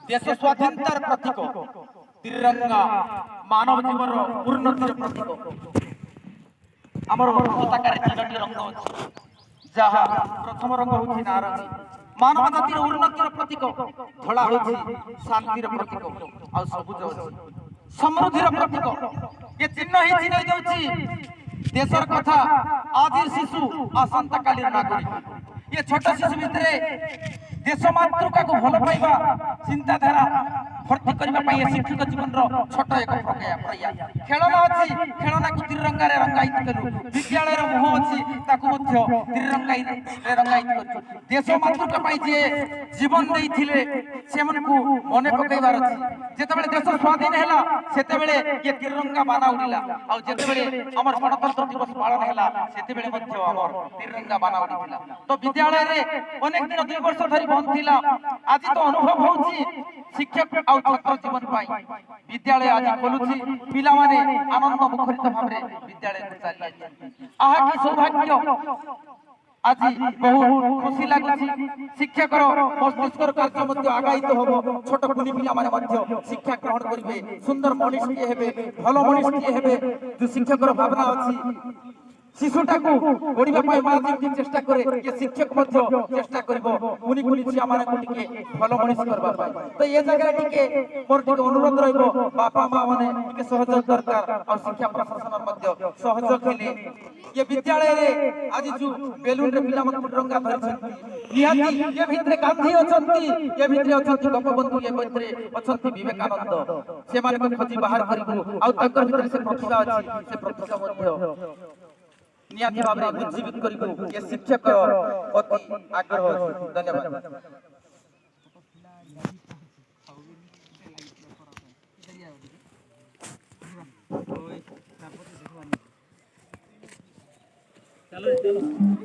देश स्वाधीनतार प्रतीक तिरंगा मानव जीवन उन्नतिर प्रतीक आमर पताकार तीनोटी रंग अछि जहा प्रथम रंग होछि नारंगी मानव जातिर उन्नतिर प्रतीक धला होछि शांतिर प्रतीक आ सबुज अछि समृद्धिर प्रतीक ये चिन्ह ही चिन्ह जाउछि देशर कथा आदिर शिशु आसंता कालीर नागरिक ये छोट शिशु भितरे देश मातृका को भल पाइबा चिंताधारा भर्ती करबा पई शिक्षक जीवन रो छोट एक प्रयास खेलना अछि खेलना को तिरंगा रे रंगायित करू विद्यालय रो मोह अछि ताकू मध्य तिरंगा रे रंगायित करू देश मातृका पई जे जीवन देइथिले सेमन को मने पकैबार अछि जेतेबेले देश स्वाधीन हैला सेतेबेले ये तिरंगा बाना उडिला आ जेतेबेले हमर गणतंत्र दिवस पालन हैला सेतेबेले मध्य हमर तिरंगा बाना उडिला तो विद्यालय रे अनेक दिन 2 वर्ष धरि बंद थिला आज तो अनुभव होउछि शिक्षक आ छात्र जीवन पाई विद्यालय आज खोलुछि पिला माने आनंद मुखरित भाबरे विद्यालय को चली आहा की सौभाग्य आज बहुत खुशी लागुछि शिक्षक मस्तिष्कर कार्य मध्य आगायित होबो छोट कुनी पिला माने मध्य शिक्षा ग्रहण करिवे सुंदर मनीष के हेबे भलो मनीष के हेबे जो शिक्षकर भावना अछि शिशुटा को ओडिबा पाई माध्यम चेष्टा करे ये शिक्षक मध्य चेष्टा करबो कुनी कुनी छिया माने को टिके भलो मनीष करबा पाई तो ये जगह टिके मोर टिके अनुरोध रहइबो बापा मां माने टिके सहयोग दरकार और शिक्षा प्रशासन मध्य सहयोग हेले ये विद्यालय रे आज जो बेलून रे पिला मन तिरंगा धरछन निहाती ये भितरे गांधी अछंती ये भितरे अछंती गोपबंधु ये भितरे अछंती विवेकानंद से माने को खोजी बाहर करिबो आ तकर भितरे से प्रतिभा अछि से प्रतिभा मध्य नियाती भाबरे उज्जीवित करिबो ये शिक्षक अति आग्रह अछि धन्यवाद चलो